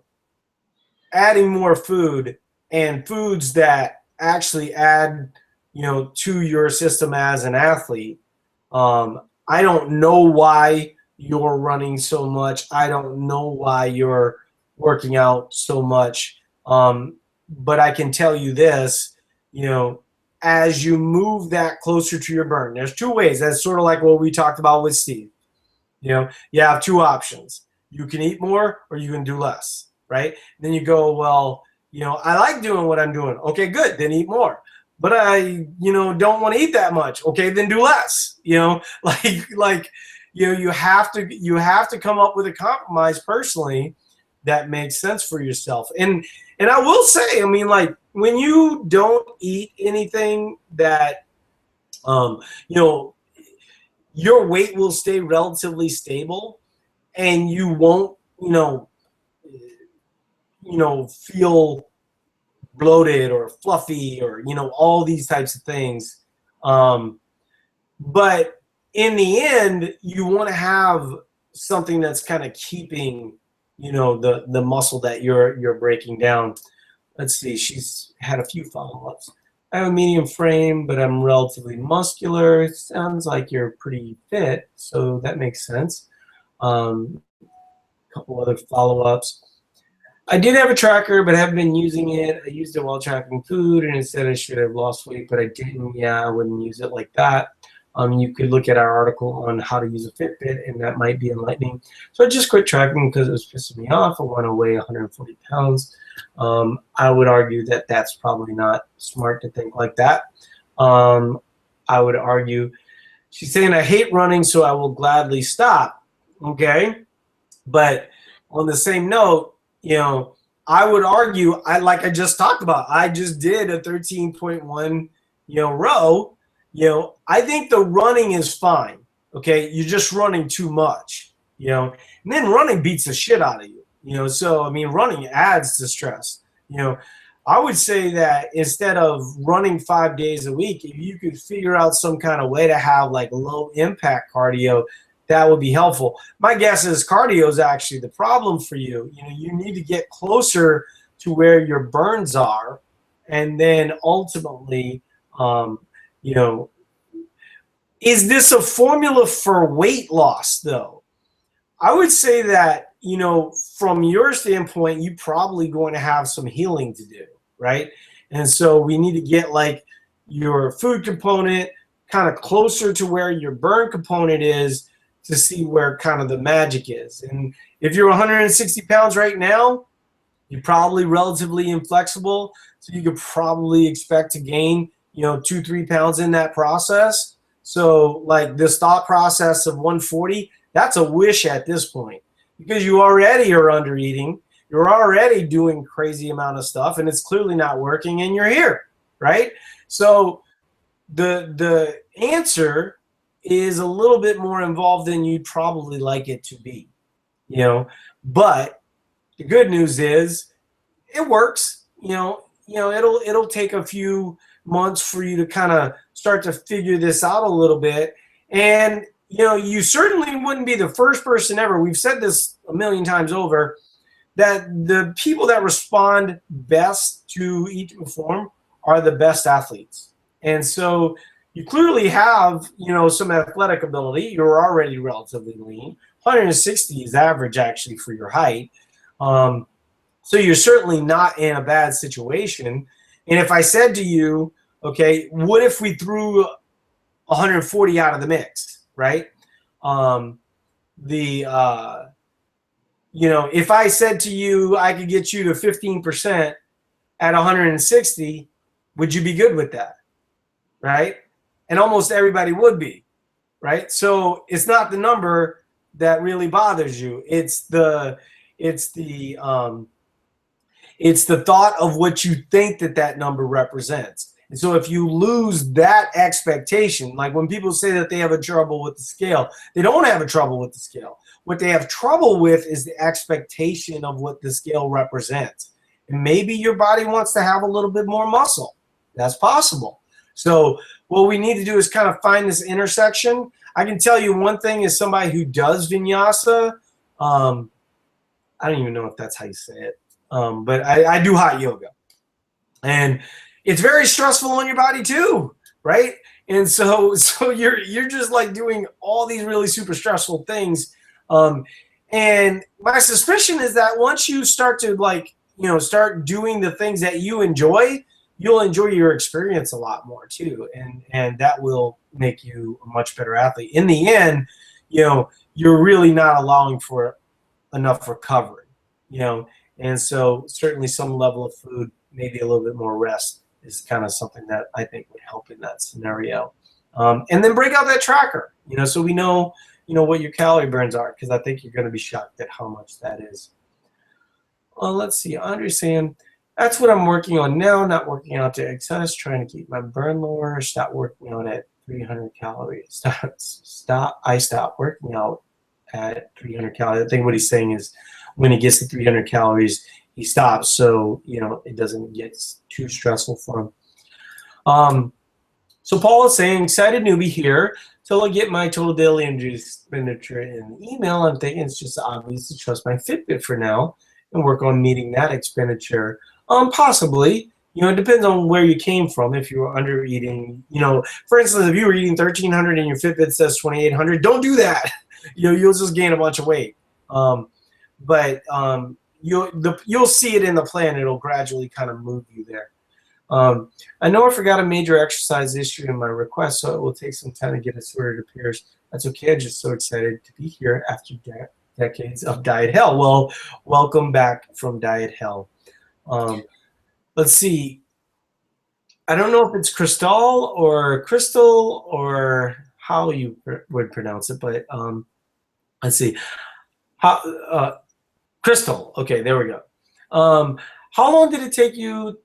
adding more food and foods that actually add, you know, to your system as an athlete, I don't know why you're running so much. I don't know why you're working out so much. But I can tell you this, you know, as you move that closer to your burn, there's two ways. That's sort of like what we talked about with Steve. You know, you have two options. You can eat more or you can do less, right? And then you go, well, you know, I like doing what I'm doing. Okay, good. Then eat more. But I, you know, don't want to eat that much. Okay, then do less. You know, like, you know, you have to come up with a compromise personally that makes sense for yourself. And I will say, I mean, like when you don't eat anything that, you know, your weight will stay relatively stable, and you won't, feel bloated or fluffy or, all these types of things. But in the end, you want to have something that's kind of keeping, the muscle that you're breaking down. Let's see, she's had a few follow-ups. I have a medium frame, but I'm relatively muscular. It sounds like you're pretty fit, so that makes sense. A couple other follow-ups. I did have a tracker, but haven't been using it. I used it while tracking food, and it said I should have lost weight, but I didn't. Yeah, I wouldn't use it like that. You could look at our article on how to use a Fitbit, and that might be enlightening. So I just quit tracking because it was pissing me off. I want to weigh 140 pounds. I would argue that that's probably not smart to think like that. I would argue, she's saying, I hate running, so I will gladly stop. Okay? But on the same note, I would argue, like I just talked about, I just did a 13.1, row. I think the running is fine. Okay, you're just running too much. And then running beats the shit out of you. So I mean, running adds to stress. I would say that instead of running 5 days a week, if you could figure out some kind of way to have like low impact cardio, that would be helpful. My guess is cardio is actually the problem for you. You need to get closer to where your burns are, and then ultimately, is this a formula for weight loss though? I would say that, from your standpoint, you're probably going to have some healing to do, right? And so we need to get like your food component kind of closer to where your burn component is, to see where kind of the magic is. And if you're 160 pounds right now, you're probably relatively inflexible. So you could probably expect to gain, 2-3 pounds in that process. So like this thought process of 140, that's a wish at this point, because you already are under eating. You're already doing crazy amount of stuff, and it's clearly not working, and you're here, right? So the answer is a little bit more involved than you'd probably like it to be, but the good news is it works. It'll take a few months for you to kind of start to figure this out a little bit. And you certainly wouldn't be the first person ever, we've said this a million times over, that the people that respond best to Eat to Perform are the best athletes. And so you clearly have, some athletic ability. You're already relatively lean. 160 is average actually for your height. So you're certainly not in a bad situation. And if I said to you, okay, what if we threw 140 out of the mix, right? If I said to you, I could get you to 15% at 160, would you be good with that, right? And almost everybody would be, right? So it's not the number that really bothers you. It's the thought of what you think that number represents. And so if you lose that expectation, like when people say that they have a trouble with the scale, they don't have a trouble with the scale. What they have trouble with is the expectation of what the scale represents. And maybe your body wants to have a little bit more muscle. That's possible. So what we need to do is kind of find this intersection. I can tell you one thing, as somebody who does vinyasa, I don't even know if that's how you say it, but I do hot yoga. And it's very stressful on your body too, right? And so you're just like doing all these really super stressful things. And my suspicion is that once you start to start doing the things that you enjoy, you'll enjoy your experience a lot more too. And that will make you a much better athlete. In the end, you're really not allowing for enough recovery, and so certainly some level of food, maybe a little bit more rest, is kind of something that I think would help in that scenario. And then break out that tracker, so we know, what your calorie burns are, because I think you're going to be shocked at how much that is. Well, let's see. I understand. That's what I'm working on now, not working out to excess, trying to keep my burn lower, stop working out at 300 calories. I stop working out at 300 calories. I think what he's saying is when he gets to 300 calories, he stops, so it doesn't get too stressful for him. So Paul is saying, excited newbie here. Till I get my total daily energy expenditure in the email, I'm thinking it's just obvious to trust my Fitbit for now and work on meeting that expenditure. Possibly. It depends on where you came from. If you were under eating, for instance, if you were eating 1,300 and your Fitbit says 2,800, don't do that. You'll just gain a bunch of weight. But you'll see it in the plan. It'll gradually kind of move you there. I know I forgot a major exercise issue in my request, so it will take some time to get it sorted. It appears that's okay. I'm just so excited to be here after decades of diet hell. Well, welcome back from diet hell. Let's see. I don't know if it's Crystal or how you would pronounce it, but let's see. Crystal. Okay, there we go. How long did it take you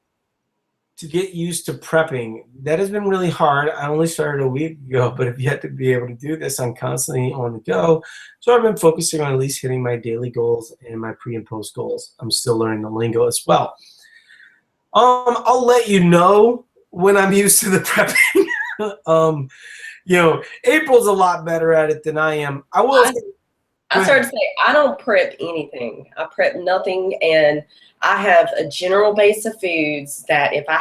to get used to prepping? That has been really hard. I only started a week ago, but I've yet to be able to do this. I'm constantly on the go. So I've been focusing on at least hitting my daily goals and my pre and post goals. I'm still learning the lingo as well. I'll let you know when I'm used to the prepping. April's a lot better at it than I am. I started to say, I don't prep anything. I prep nothing, and I have a general base of foods that if I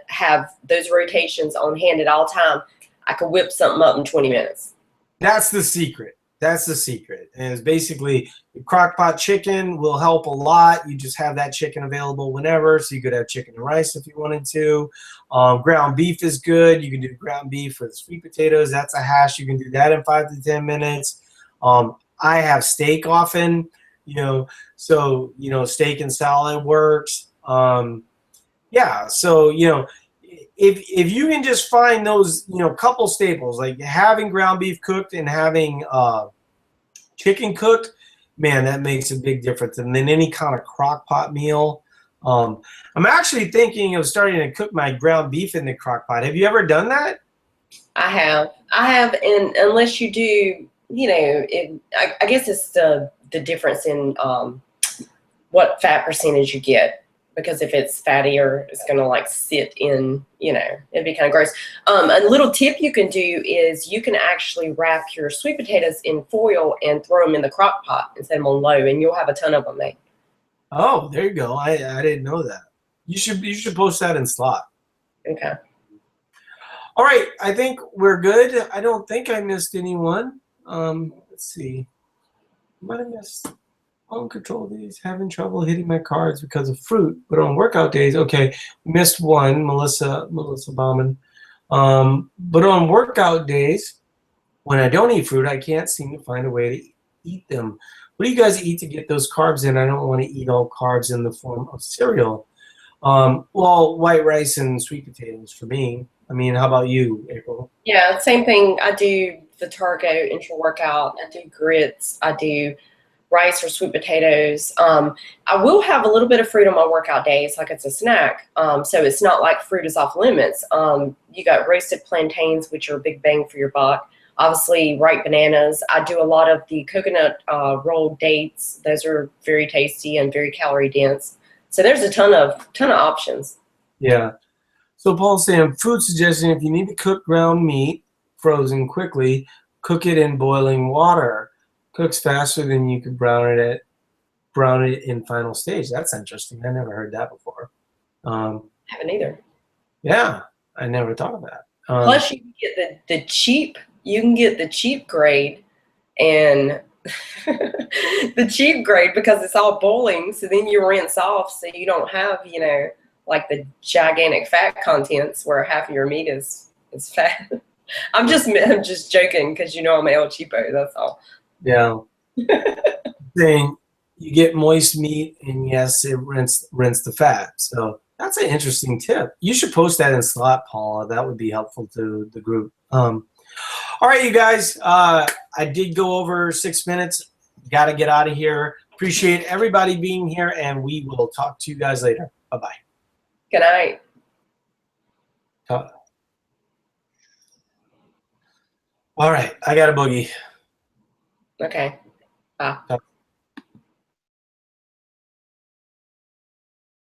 have those rotations on hand at all time, I could whip something up in 20 minutes. That's the secret. That's the secret. And it's basically crock pot chicken will help a lot. You just have that chicken available whenever, so you could have chicken and rice if you wanted to. Ground beef is good. You can do ground beef with sweet potatoes. That's a hash. You can do that in 5 to 10 minutes. I have steak often, so steak and salad works. Yeah, so if you can just find those couple staples, like having ground beef cooked and having chicken cooked, man, that makes a big difference. And then any kind of crock pot meal. I'm actually thinking of starting to cook my ground beef in the crock pot. Have you ever done that? I have, and unless you do, I guess it's the difference in what fat percentage you get. Because if it's fattier, it's going to sit in, it'd be kind of gross. A little tip you can do is you can actually wrap your sweet potatoes in foil and throw them in the crock pot and set them on low, and you'll have a ton of them made. Oh, there you go. I didn't know that. You should post that in Slot. Okay. All right. I think we're good. I don't think I missed anyone. Let's see. Might have missed. On control days, having trouble hitting my cards because of fruit, but on workout days, okay, missed one, Melissa Bauman. But on workout days, when I don't eat fruit, I can't seem to find a way to eat them. What do you guys eat to get those carbs in? I don't want to eat all carbs in the form of cereal. Well, white rice and sweet potatoes for me. I mean, how about you, April? Yeah, same thing. I do the Targo intra-workout. I do grits. I do rice or sweet potatoes. I will have a little bit of fruit on my workout days, like it's a snack. So it's not like fruit is off limits. You got roasted plantains, which are a big bang for your buck. Obviously, ripe bananas. I do a lot of the coconut rolled dates. Those are very tasty and very calorie dense. So there's a ton of options. Yeah. So Paul's saying, food suggestion: if you need to cook ground meat frozen quickly, cook it in boiling water. Cooks faster than you could brown it in final stage. That's interesting. I never heard that before. Haven't either. Yeah, I never thought of that. Plus, you can get the cheap. You can get the cheap grade, and the cheap grade because it's all boiling. So then you rinse off, so you don't have like the gigantic fat contents where half of your meat is fat. I'm just joking because I'm El Cheapo. That's all. Yeah. Saying you get moist meat, and yes, it rinse the fat. So that's an interesting tip. You should post that in Slot, Paula. That would be helpful to the group. All right, you guys. I did go over 6 minutes. Got to get out of here. Appreciate everybody being here, and we will talk to you guys later. Bye-bye. Good night. All right, I got a boogie. Okay. Bye.